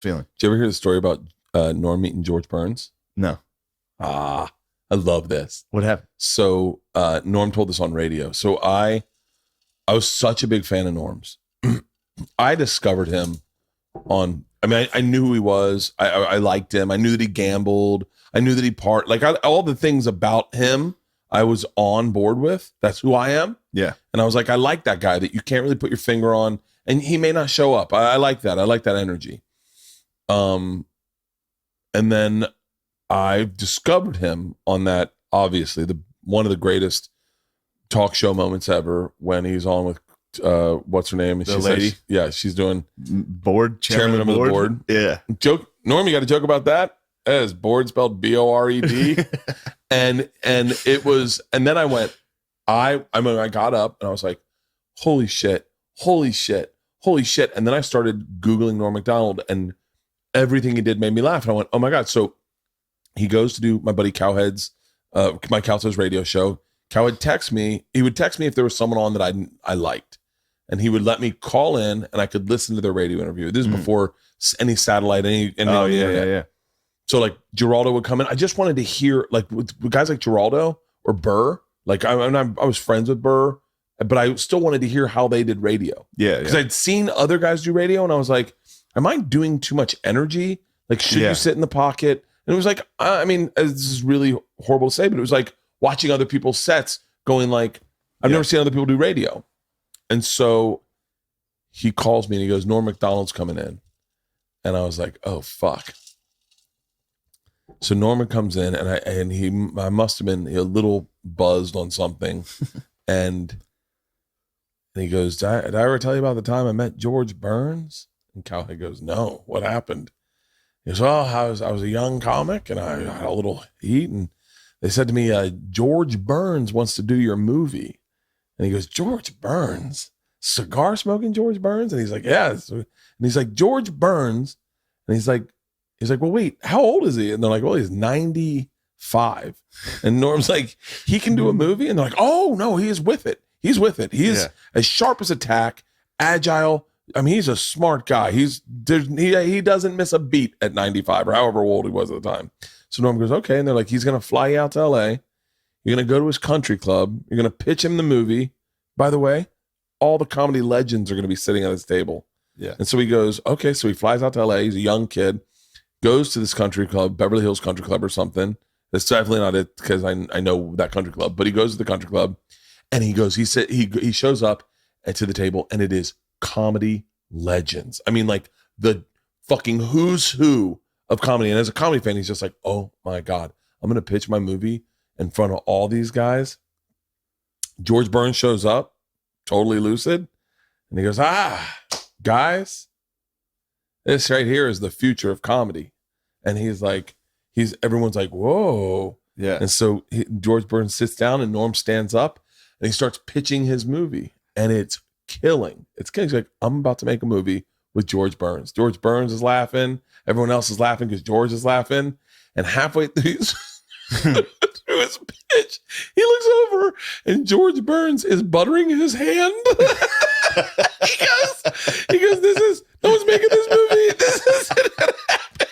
feeling. Did you ever hear the story about Norm meeting George Burns? No. I love this. What happened? So Norm told this on radio. So I was such a big fan of Norm's. I discovered him I knew who he was. I liked him. I knew that he gambled. I knew that he all the things about him I was on board with. That's who I am. Yeah. And I was like, I like that guy that you can't really put your finger on, and he may not show up. I like that. I like that energy. And then I discovered him on that, obviously, one of the greatest talk show moments ever, when he's on with what's her name? The lady? She's doing chairman of the board. Yeah. Norm, you got a joke about that? That is board spelled Bored. and it was, and then I went, I got up and I was like, holy shit. And then I started Googling Norm Macdonald, and everything he did made me laugh. And I went, oh my God. So he goes to do my buddy Cowhead's, my Cowhead's radio show. Cowhead texts me. He would text me if there was someone on that I liked, and he would let me call in and I could listen to their radio interview. This is before any satellite, anything on the internet. Yeah. So like Geraldo would come in. I just wanted to hear, like, with guys like Geraldo or Burr. Like I was friends with Burr, but I still wanted to hear how they did radio. Yeah. Because I'd seen other guys do radio, and I was like, am I doing too much energy? Like, should you sit in the pocket? And it was like, this is really horrible to say, but it was like watching other people's sets going like, I've never seen other people do radio. And so he calls me and he goes, Norm Macdonald's coming in. And I was like, oh, fuck. So Norman comes in, and I must have been a little buzzed on something. and he goes, did I ever tell you about the time I met George Burns? And Cowhead goes, no, what happened? He goes, well, I was a young comic, and I had a little heat, and they said to me, George Burns wants to do your movie. And he goes, George Burns? Cigar smoking George Burns? And he's like, yeah. And he's like, George Burns. And he's like, well, wait, how old is he? And they're like, well, he's 95. And Norm's like, he can do a movie? And they're like, oh, no, he is with it. He's with it. He is as sharp as a tack, agile. I mean, he's a smart guy. He doesn't miss a beat at 95 or however old he was at the time. So Norm goes, okay. And they're like, he's going to fly you out to LA. You're going to go to his country club. You're going to pitch him the movie. By the way, all the comedy legends are going to be sitting at his table. Yeah. And so he goes, okay. So he flies out to LA. He's a young kid, goes to this country club, Beverly Hills Country Club or something. That's definitely not it, because I know that country club, but he goes to the country club, and he shows up to the table, and it is comedy legends. I mean, like the fucking who's who of comedy. And as a comedy fan, he's just like, oh my God, I'm going to pitch my movie in front of all these guys. George Burns shows up, totally lucid. And he goes, guys, this right here is the future of comedy. And he's like, everyone's like, whoa. Yeah. And so George Burns sits down, and Norm stands up, and he starts pitching his movie, and it's killing. He's like, I'm about to make a movie with George Burns. George Burns is laughing. Everyone else is laughing because George is laughing. And halfway through his pitch, he looks over, and George Burns is buttering his hand. he goes, no one's making this movie. This isn't gonna happen.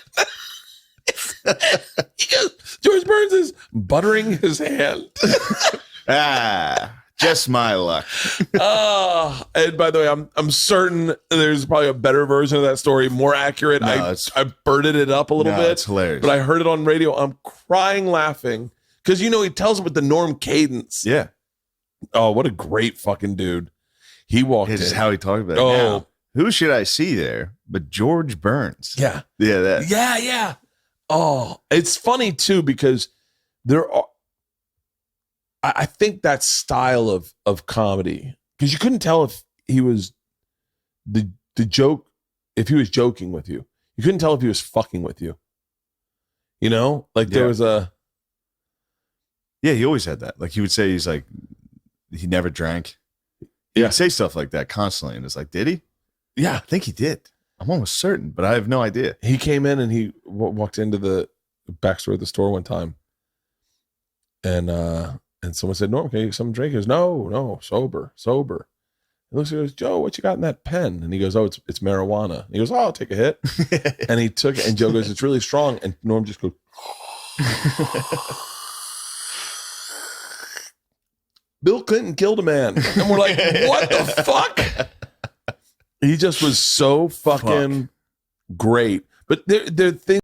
He goes, George Burns is buttering his hand. Just my luck. And by the way, I'm certain there's probably a better version of that story, more accurate. No, I birded it up a little bit. It's hilarious. But I heard it on radio. I'm crying laughing because, he tells it with the Norm cadence. Yeah. Oh, what a great fucking dude. He walked in. This is how he talked about it. Oh. Now, who should I see there but George Burns? Yeah. Yeah. Yeah. Oh, it's funny too, because I think that style of comedy, because you couldn't tell if he was the joke, if he was joking with you. You couldn't tell if he was fucking with you. There was a... Yeah, he always had that. Like, he would say he's like, he never drank. He would say stuff like that constantly. And it's like, did he? Yeah. I think he did. I'm almost certain, but I have no idea. He came in and he walked into the backstore of the store one time. And someone said, Norm, can you get some drink? He goes, no, sober. He looks at us, Joe, what you got in that pen? And he goes, oh, it's marijuana. He goes, oh, I'll take a hit. And he took it, and Joe goes, it's really strong. And Norm just goes, Bill Clinton killed a man. And we're like, what the fuck? He just was so fucking great. But there are things